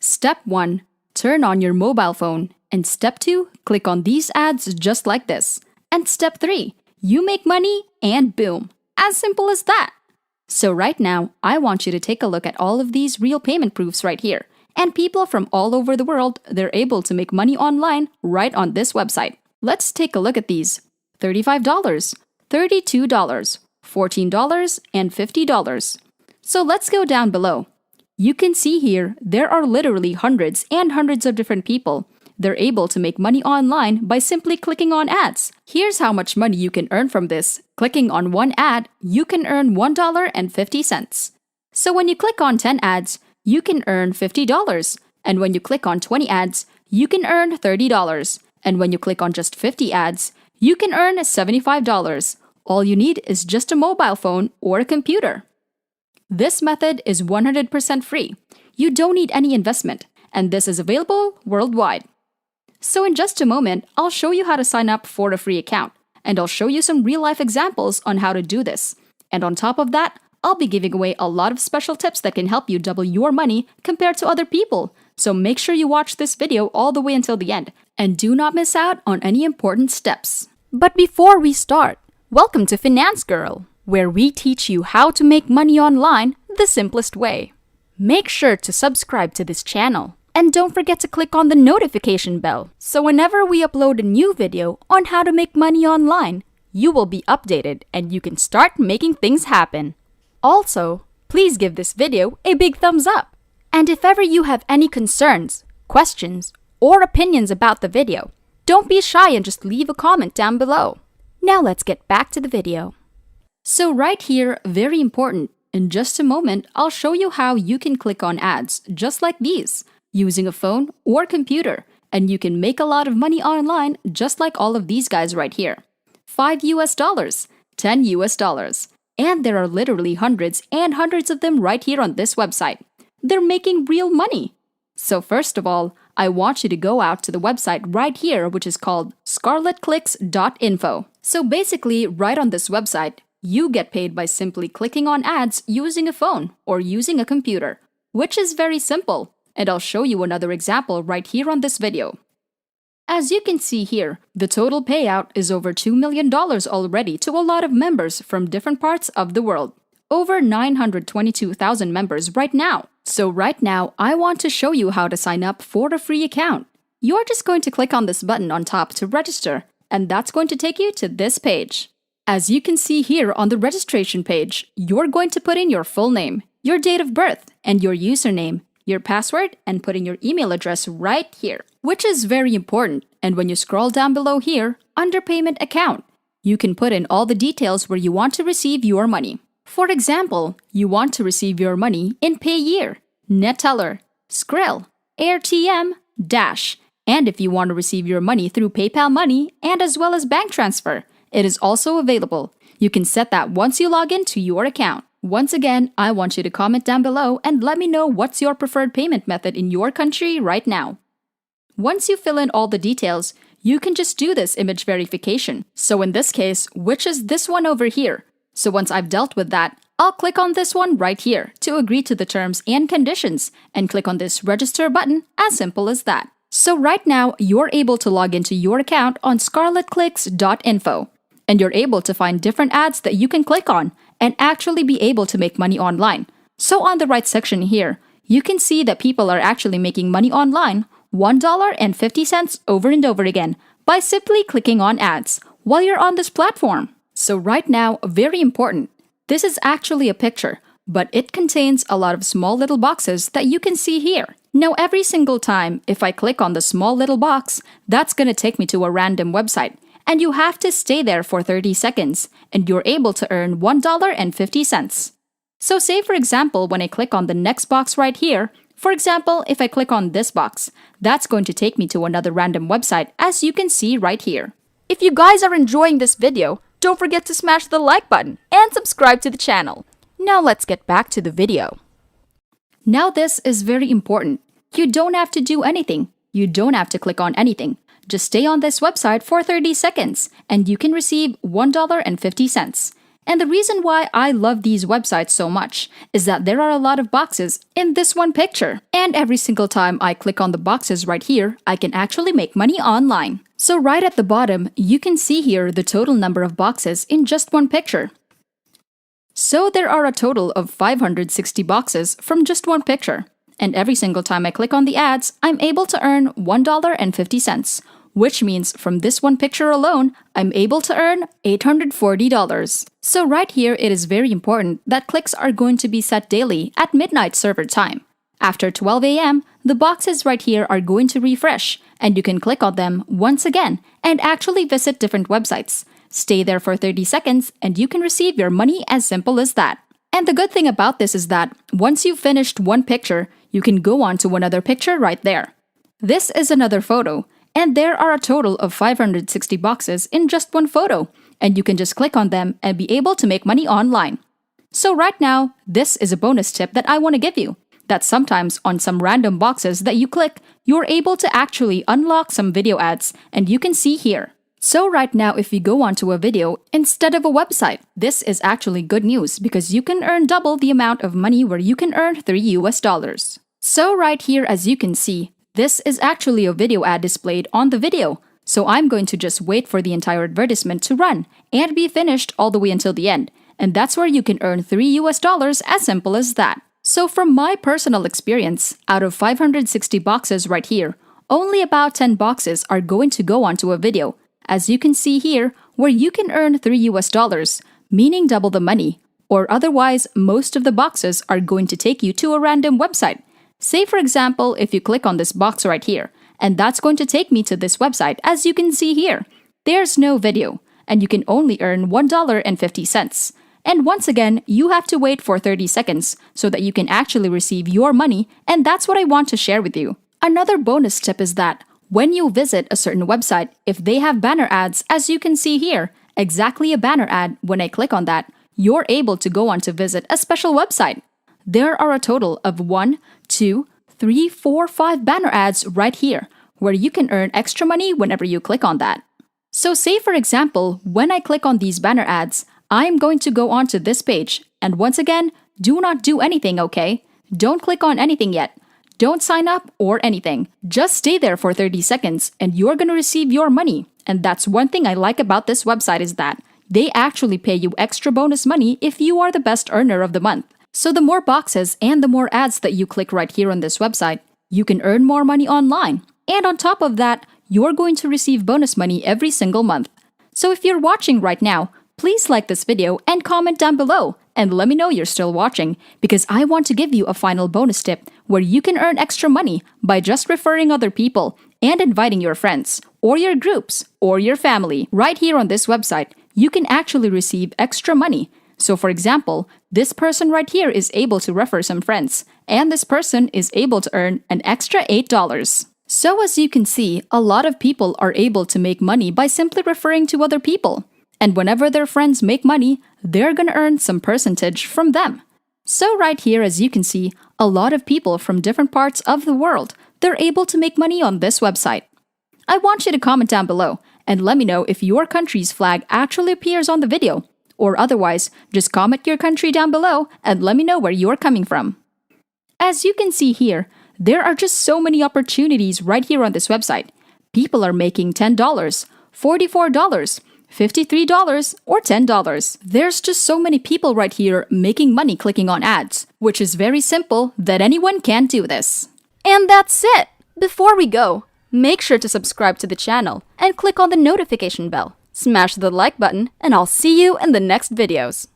Step 1. Turn on your mobile phone. And Step 2. Click on these ads just like this. And Step 3. You make money and boom. As simple as that. So right now, I want you to take a look at all of these real payment proofs right here. And people from all over the world, they're able to make money online right on this website. Let's take a look at these. $35, $32, $14, and $50. So let's go down below. You can see here, there are literally hundreds and hundreds of different people. They're able to make money online by simply clicking on ads. Here's how much money you can earn from this. Clicking on one ad, you can earn $1.50. So when you click on 10 ads, you can earn $50. And when you click on 20 ads, you can earn $30. And when you click on just 50 ads, you can earn $75. All you need is just a mobile phone or a computer. This method is 100% free. You don't need any investment, and this is available worldwide. So in just a moment, I'll show you how to sign up for a free account, and I'll show you some real-life examples on how to do this. And on top of that, I'll be giving away a lot of special tips that can help you double your money compared to other people. So make sure you watch this video all the way until the end, and do not miss out on any important steps. But before we start, welcome to Finance Girl, where we teach you how to make money online the simplest way. Make sure to subscribe to this channel. And don't forget to click on the notification bell, so whenever we upload a new video on how to make money online, you will be updated and you can start making things happen. Also, please give this video a big thumbs up. And if ever you have any concerns, questions, or opinions about the video, don't be shy and just leave a comment down below. Now let's get back to the video. So right here, very important, in just a moment, I'll show you how you can click on ads just like these, using a phone or computer, and you can make a lot of money online just like all of these guys right here. $5 US, $10 US, and there are literally hundreds and hundreds of them right here on this website. They're making real money. So first of all, I want you to go out to the website right here, which is called scarletclicks.info. So basically, right on this website, you get paid by simply clicking on ads using a phone or using a computer, which is very simple. And I'll show you another example right here on this video. As you can see here, the total payout is over $2 million already to a lot of members from different parts of the world. Over 922,000 members right now. So right now, I want to show you how to sign up for a free account. You're just going to click on this button on top to register, and that's going to take you to this page. As you can see here on the registration page, you're going to put in your full name, your date of birth, and your username, your password, and put in your email address right here, which is very important. And when you scroll down below here, under Payment Account, you can put in all the details where you want to receive your money. For example, you want to receive your money in Payeer, Neteller, Skrill, AirTM, Dash, and if you want to receive your money through PayPal Money and as well as bank transfer, it is also available. You can set that once you log into your account. Once again, I want you to comment down below and let me know what's your preferred payment method in your country right now. Once you fill in all the details, you can just do this image verification. So in this case, which is this one over here. So once I've dealt with that, I'll click on this one right here to agree to the terms and conditions and click on this register button, as simple as that. So right now, you're able to log into your account on scarletclicks.info. And you're able to find different ads that you can click on and actually be able to make money online. So on the right section here, you can see that people are actually making money online $1.50 over and over again by simply clicking on ads while you're on this platform. So right now, very important, this is actually a picture, but it contains a lot of small little boxes that you can see here. Now every single time, if I click on the small little box, that's going to take me to a random website. And you have to stay there for 30 seconds, and you're able to earn $1.50. So say for example, when I click on the next box right here, for example, if I click on this box, that's going to take me to another random website, as you can see right here. If you guys are enjoying this video, don't forget to smash the like button and subscribe to the channel. Now let's get back to the video. Now this is very important. You don't have to do anything. You don't have to click on anything. Just stay on this website for 30 seconds and you can receive $1.50. And the reason why I love these websites so much is that there are a lot of boxes in this one picture. And every single time I click on the boxes right here, I can actually make money online. So right at the bottom, you can see here the total number of boxes in just one picture. So there are a total of 560 boxes from just one picture. And every single time I click on the ads, I'm able to earn $1.50, which means from this one picture alone, I'm able to earn $840. So right here, it is very important that clicks are going to be set daily at midnight server time. After 12 a.m., the boxes right here are going to refresh, and you can click on them once again and actually visit different websites. Stay there for 30 seconds, and you can receive your money as simple as that. And the good thing about this is that once you've finished one picture, you can go on to another picture right there. This is another photo, and there are a total of 560 boxes in just one photo, and you can just click on them and be able to make money online. So right now, this is a bonus tip that I want to give you, that sometimes on some random boxes that you click, you're able to actually unlock some video ads, and you can see here. So right now, if you go onto a video instead of a website, this is actually good news because you can earn double the amount of money where you can earn $3. So right here, as you can see, this is actually a video ad displayed on the video. So I'm going to just wait for the entire advertisement to run and be finished all the way until the end. And that's where you can earn $3 as simple as that. So from my personal experience, out of 560 boxes right here, only about 10 boxes are going to go onto a video. As you can see here, where you can earn $3, meaning double the money. Or otherwise, most of the boxes are going to take you to a random website. Say for example, if you click on this box right here, and that's going to take me to this website, as you can see here. There's no video, and you can only earn $1.50. And once again, you have to wait for 30 seconds so that you can actually receive your money, and that's what I want to share with you. Another bonus tip is that when you visit a certain website, if they have banner ads, as you can see here, exactly a banner ad, when I click on that, you're able to go on to visit a special website. There are a total of 1, 2, 3, 4, 5 banner ads right here, where you can earn extra money whenever you click on that. So say for example, when I click on these banner ads, I'm going to go on to this page, and once again, do not do anything, okay? Don't click on anything yet. Don't sign up or anything. Just stay there for 30 seconds and you're gonna receive your money. And that's one thing I like about this website is that they actually pay you extra bonus money if you are the best earner of the month. So the more boxes and the more ads that you click right here on this website, you can earn more money online. And on top of that, you're going to receive bonus money every single month. So if you're watching right now, please like this video and comment down below and let me know you're still watching because I want to give you a final bonus tip where you can earn extra money by just referring other people and inviting your friends or your groups or your family. Right here on this website, you can actually receive extra money. So for example, this person right here is able to refer some friends and this person is able to earn an extra $8. So as you can see, a lot of people are able to make money by simply referring to other people. And whenever their friends make money, they're gonna earn some percentage from them. So right here, as you can see, a lot of people from different parts of the world, they're able to make money on this website. I want you to comment down below and let me know if your country's flag actually appears on the video. Or otherwise, just comment your country down below and let me know where you're coming from. As you can see here, there are just so many opportunities right here on this website. People are making $10, $44, $53, or $10. There's just so many people right here making money clicking on ads, which is very simple that anyone can do this. And that's it! Before we go, make sure to subscribe to the channel and click on the notification bell. Smash the like button and I'll see you in the next videos.